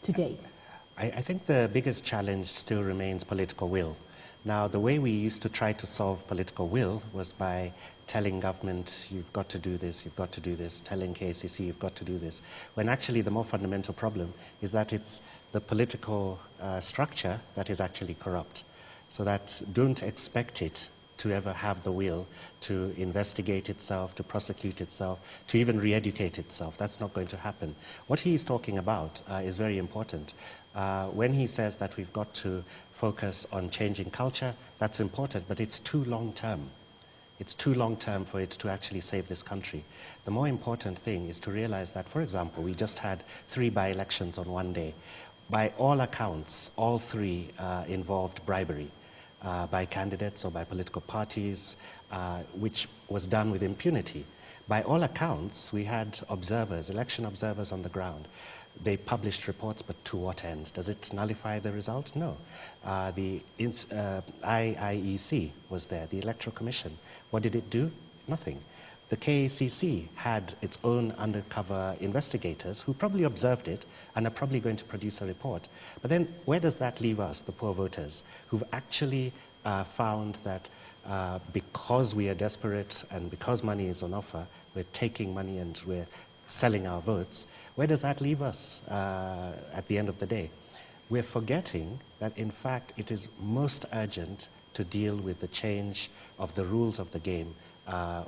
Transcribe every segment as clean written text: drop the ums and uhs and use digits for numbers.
to date? I think the biggest challenge still remains political will. Now, the way we used to try to solve political will was by telling government, you've got to do this, you've got to do this, telling KCC, you've got to do this, when actually the more fundamental problem is that it's the political structure that is actually corrupt. So that don't expect it to ever have the will to investigate itself, to prosecute itself, to even re-educate itself. That's not going to happen. What he is talking about is very important. When he says that we've got to focus on changing culture, that's important, but it's too long-term. It's too long-term for it to actually save this country. The more important thing is to realize that, for example, we just had 3 by-elections on one day. By all accounts, all 3 involved bribery by candidates or by political parties, which was done with impunity. By all accounts, we had observers, election observers on the ground. They published reports, but to what end? Does it nullify the result? No. The IEC was there, the Electoral Commission. What did it do? Nothing. The KCC had its own undercover investigators who probably observed it and are probably going to produce a report. But then where does that leave us, the poor voters, who've actually found that because we are desperate and because money is on offer, we're taking money and we're selling our votes? Where does that leave us at the end of the day? We're forgetting that, in fact, it is most urgent to deal with the change of the rules of the game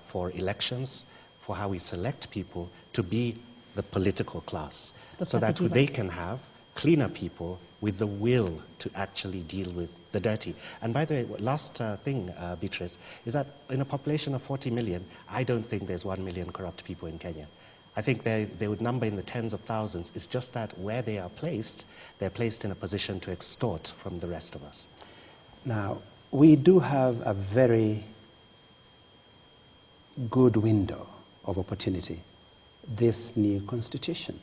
for elections, for how we select people to be the political class, so that they can have cleaner people with the will to actually deal with the dirty. And by the way, last thing, Beatrice, is that in a population of 40 million, I don't think there's 1 million corrupt people in Kenya. I think they would number in the tens of thousands. It's just that where they are placed, they're placed in a position to extort from the rest of us. Now, we do have a very good window of opportunity, this new constitution,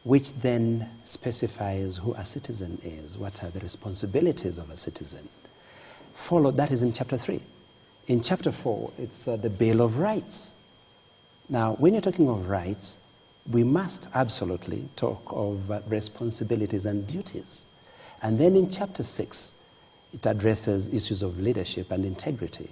which then specifies who a citizen is, what are the responsibilities of a citizen. That is in chapter 3. In chapter 4, it's the Bill of Rights. Now, when you're talking of rights, we must absolutely talk of responsibilities and duties. And then in chapter 6, it addresses issues of leadership and integrity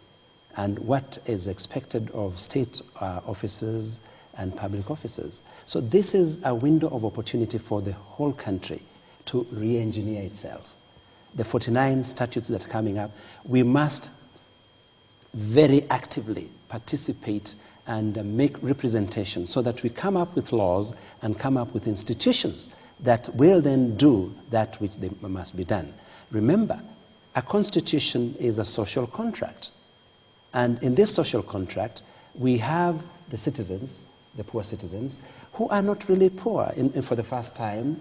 and what is expected of state officers and public officers. So this is a window of opportunity for the whole country to re-engineer itself. The 49 statutes that are coming up, we must very actively participate and make representation so that we come up with laws and come up with institutions that will then do that which they must be done. Remember, a constitution is a social contract. And in this social contract, we have the citizens, the poor citizens, who are not really poor. For the first time,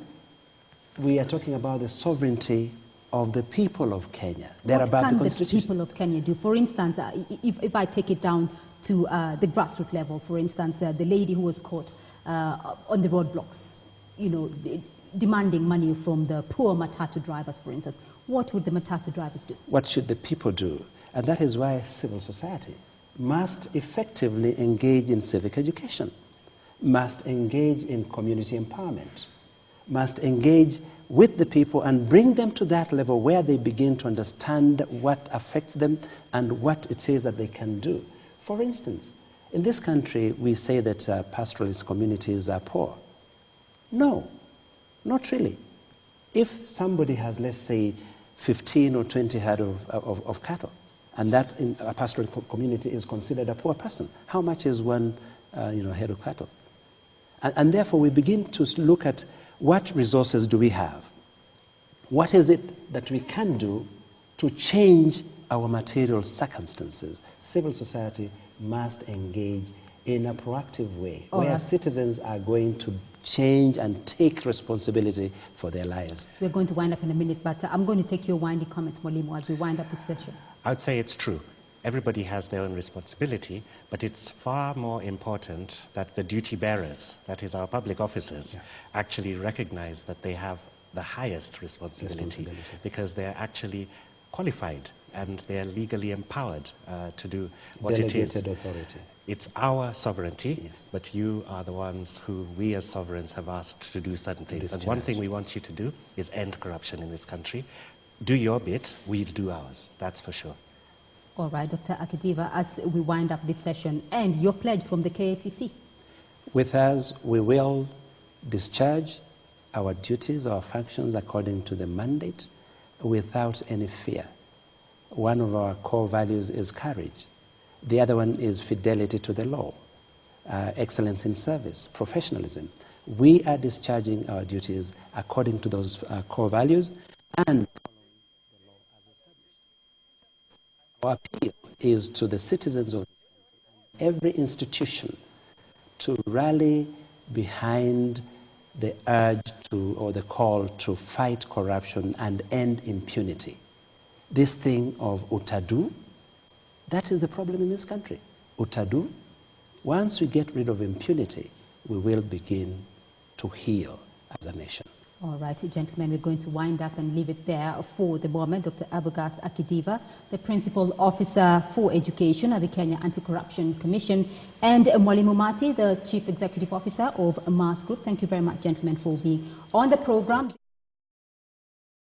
we are talking about the sovereignty of the people of Kenya. They're about the constitution. What can the people of Kenya do? For instance, if I take it down to the grassroots level, for instance, the lady who was caught on the roadblocks, demanding money from the poor matatu drivers, for instance, what would the matatu drivers do? What should the people do? And that is why civil society must effectively engage in civic education, must engage in community empowerment, must engage with the people and bring them to that level where they begin to understand what affects them and what it is that they can do. For instance, in this country, we say that pastoralist communities are poor. No, not really. If somebody has, let's say, 15 or 20 head of cattle, and that in a pastoral community is considered a poor person, how much is one head of cattle? And therefore, we begin to look at what resources do we have? What is it that we can do to change our material circumstances? Civil society must engage in a proactive way, where citizens are going to change and take responsibility for their lives. We're going to wind up in a minute, but I'm going to take your winding comments, Mwalimu, as we wind up this session. I would say it's true. Everybody has their own responsibility, but it's far more important that the duty bearers, that is our public officers, actually recognize that they have the highest responsibility because they're actually qualified and they're legally empowered to do what it is. Delegated authority. It's our sovereignty, Yes. but you are the ones who we as sovereigns have asked to do certain things. And one thing we want you to do is end corruption in this country. Do your bit, we'll do ours, that's for sure. All right, Dr. Akidiva, as we wind up this session, and your pledge from the KACC. With us, we will discharge our duties, our functions according to the mandate without any fear. One of our core values is courage. The other one is fidelity to the law, excellence in service, professionalism. We are discharging our duties according to those core values and following the law as established. Our appeal is to the citizens of this country and every institution to rally behind the urge to, or the call to fight corruption and end impunity. This thing of utadu, that is the problem in this country. Utadu, once we get rid of impunity, we will begin to heal as a nation. All right, gentlemen, we're going to wind up and leave it there for the moment. Dr. Abogast Akidiva, the Principal Officer for Education at the Kenya Anti-Corruption Commission, and Mwalimu Mati, the Chief Executive Officer of Mars Group. Thank you very much, gentlemen, for being on the program.